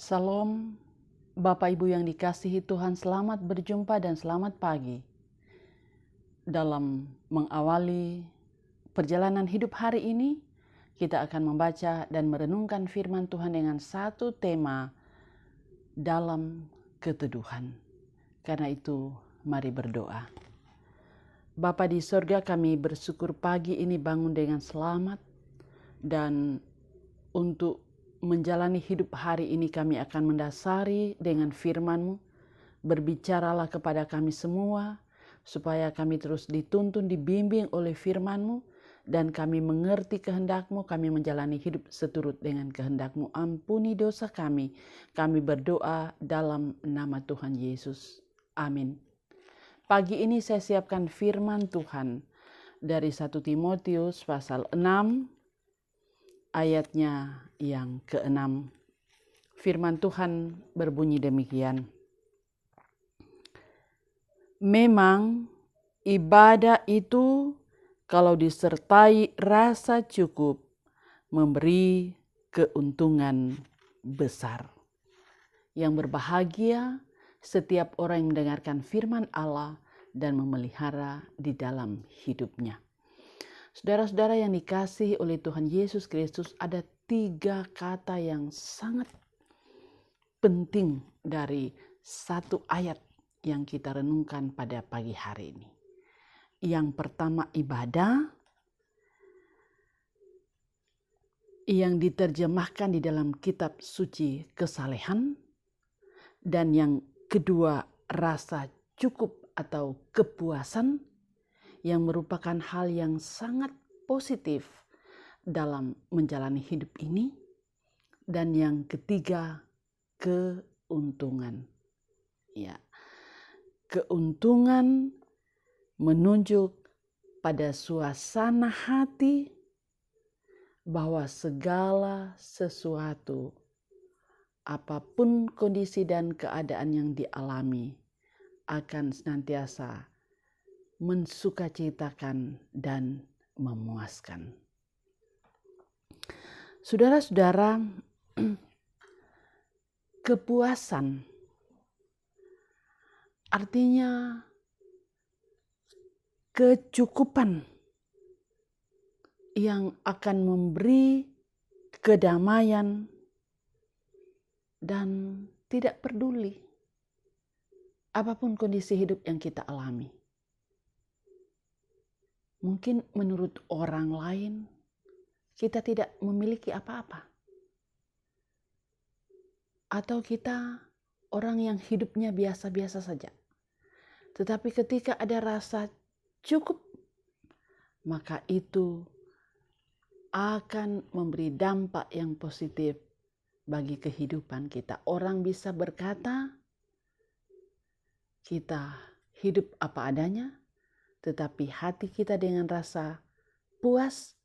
Salam, Bapak Ibu yang dikasihi Tuhan, selamat berjumpa dan selamat pagi. Dalam mengawali perjalanan hidup hari ini, kita akan membaca dan merenungkan firman Tuhan dengan satu tema dalam keteduhan. Karena itu, mari berdoa. Bapa di sorga, kami bersyukur pagi ini bangun dengan selamat, dan untuk menjalani hidup hari ini kami akan mendasari dengan firman-Mu. Berbicaralah kepada kami semua, supaya kami terus dituntun, dibimbing oleh firman-Mu, dan kami mengerti kehendak-Mu, kami menjalani hidup seturut dengan kehendak-Mu. Ampuni dosa kami berdoa dalam nama Tuhan Yesus. Amin. Pagi ini saya siapkan firman Tuhan dari 1 Timotius pasal 6, ayatnya yang ke-6. Firman Tuhan berbunyi demikian. Memang ibadah itu kalau disertai rasa cukup memberi keuntungan besar. Yang berbahagia setiap orang yang mendengarkan firman Allah dan memelihara di dalam hidupnya. Saudara-saudara yang dikasihi oleh Tuhan Yesus Kristus, ada 3 kata yang sangat penting dari satu ayat yang kita renungkan pada pagi hari ini. Yang pertama ibadah, yang diterjemahkan di dalam kitab suci kesalehan, dan yang kedua rasa cukup atau kepuasan, yang merupakan hal yang sangat positif dalam menjalani hidup ini. Dan yang ketiga, keuntungan. Ya, keuntungan menunjuk pada suasana hati bahwa segala sesuatu, apapun kondisi dan keadaan yang dialami, akan senantiasa mensukacitakan dan memuaskan. Saudara-saudara, kepuasan artinya kecukupan yang akan memberi kedamaian dan tidak peduli apapun kondisi hidup yang kita alami. Mungkin menurut orang lain kita tidak memiliki apa-apa. Atau kita orang yang hidupnya biasa-biasa saja. Tetapi ketika ada rasa cukup, maka itu akan memberi dampak yang positif bagi kehidupan kita. Orang bisa berkata, kita hidup apa adanya, tetapi hati kita dengan rasa puas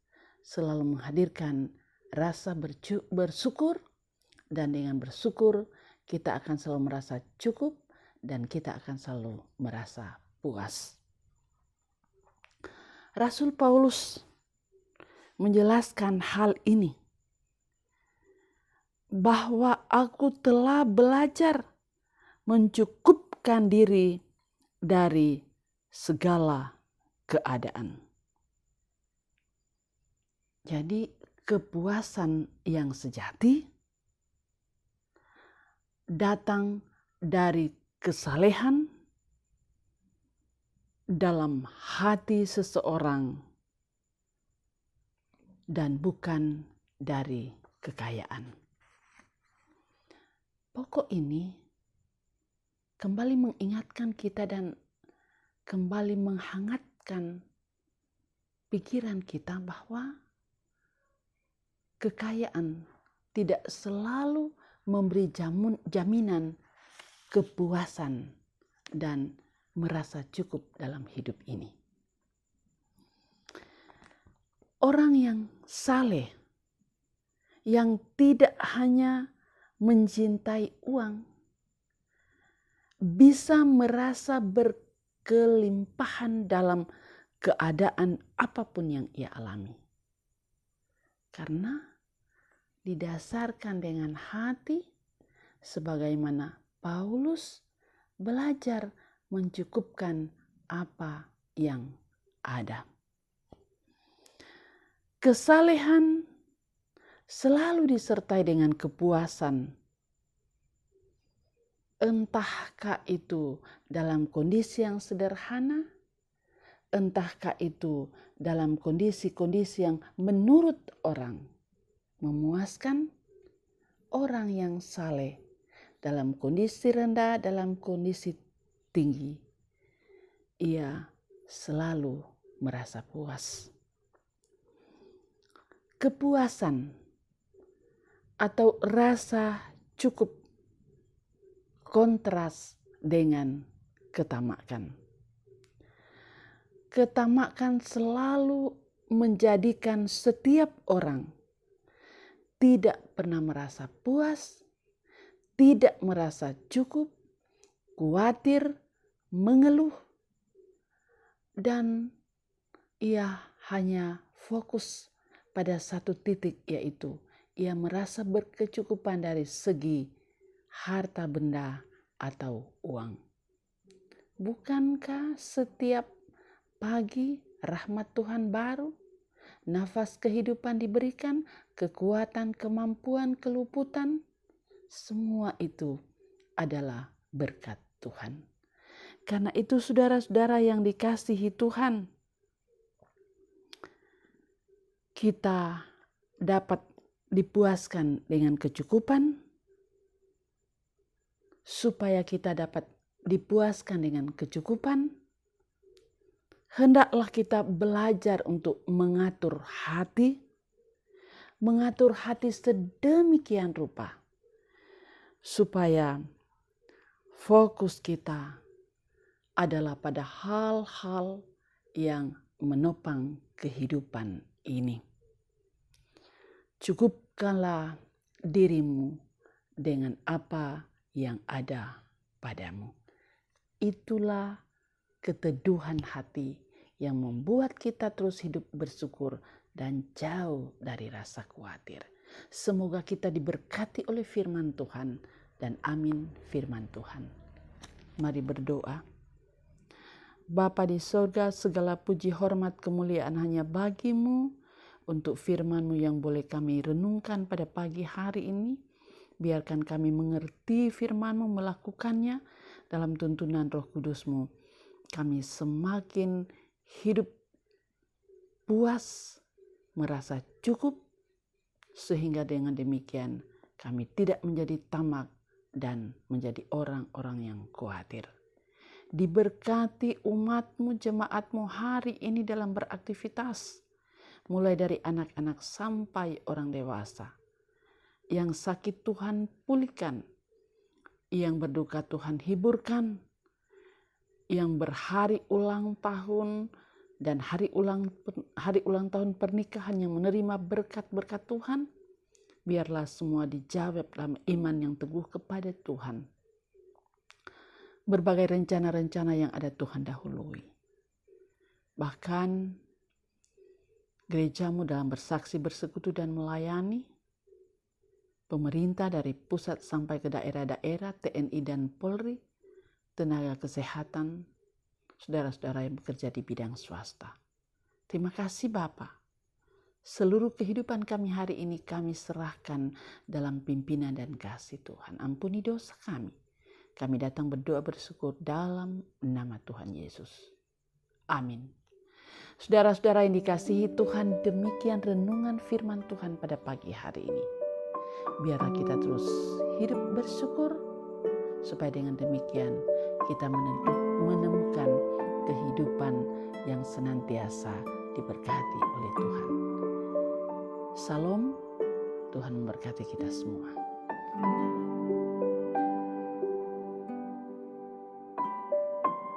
selalu menghadirkan rasa bersyukur, dan dengan bersyukur kita akan selalu merasa cukup dan kita akan selalu merasa puas. Rasul Paulus menjelaskan hal ini, bahwa aku telah belajar mencukupkan diri dari segala keadaan. Jadi kepuasan yang sejati datang dari kesalehan dalam hati seseorang dan bukan dari kekayaan. Pokok ini kembali mengingatkan kita dan kembali menghangatkan pikiran kita bahwa kekayaan tidak selalu memberi jaminan kepuasan dan merasa cukup dalam hidup ini. Orang yang saleh, yang tidak hanya mencintai uang, bisa merasa berkelimpahan dalam keadaan apapun yang ia alami. Karena didasarkan dengan hati sebagaimana Paulus belajar mencukupkan apa yang ada. Kesalehan selalu disertai dengan kepuasan. Entahkah itu dalam kondisi yang sederhana, entahkah itu dalam kondisi-kondisi yang menurut orang memuaskan. Orang yang saleh dalam kondisi rendah, dalam kondisi tinggi, ia selalu merasa puas. Kepuasan atau rasa cukup kontras dengan ketamakan. Ketamakan selalu menjadikan setiap orang tidak pernah merasa puas, tidak merasa cukup, khawatir, mengeluh, dan ia hanya fokus pada satu titik, yaitu ia merasa berkecukupan dari segi harta benda atau uang. Bukankah setiap pagi rahmat Tuhan baru, nafas kehidupan diberikan, kekuatan, kemampuan, keluputan, semua itu adalah berkat Tuhan. Karena itu saudara-saudara yang dikasihi Tuhan, kita dapat dipuaskan dengan kecukupan, supaya kita dapat dipuaskan dengan kecukupan. Hendaklah kita belajar untuk mengatur hati sedemikian rupa, supaya fokus kita adalah pada hal-hal yang menopang kehidupan ini. Cukupkanlah dirimu dengan apa yang ada padamu. Itulah keteduhan hati yang membuat kita terus hidup bersyukur dan jauh dari rasa khawatir. Semoga kita diberkati oleh firman Tuhan, dan amin firman Tuhan. Mari berdoa. Bapa di sorga, segala puji hormat kemuliaan hanya bagi-Mu. Untuk firman-Mu yang boleh kami renungkan pada pagi hari ini, biarkan kami mengerti firman-Mu, melakukannya dalam tuntunan Roh Kudus-Mu. Kami semakin hidup puas, merasa cukup, sehingga dengan demikian kami tidak menjadi tamak dan menjadi orang-orang yang khawatir. Diberkati umat-Mu, jemaat-Mu hari ini dalam beraktivitas, mulai dari anak-anak sampai orang dewasa. Yang sakit Tuhan pulihkan, yang berduka Tuhan hiburkan, yang berhari ulang tahun dan hari ulang tahun pernikahan yang menerima berkat-berkat Tuhan, biarlah semua dijawab dalam iman yang teguh kepada Tuhan. Berbagai rencana-rencana yang ada Tuhan dahului. Bahkan gereja-Mu dalam bersaksi, bersekutu, dan melayani, pemerintah dari pusat sampai ke daerah-daerah, TNI dan Polri, tenaga kesehatan, saudara-saudara yang bekerja di bidang swasta. Terima kasih Bapa. Seluruh kehidupan kami hari ini kami serahkan dalam pimpinan dan kasih Tuhan. Ampuni dosa kami. Kami datang berdoa bersyukur dalam nama Tuhan Yesus. Amin. Saudara-saudara yang dikasihi Tuhan, demikian renungan firman Tuhan pada pagi hari ini. Biarlah kita terus hidup bersyukur, supaya dengan demikian kita menemukan kehidupan yang senantiasa diberkati oleh Tuhan. Salam, Tuhan memberkati kita semua.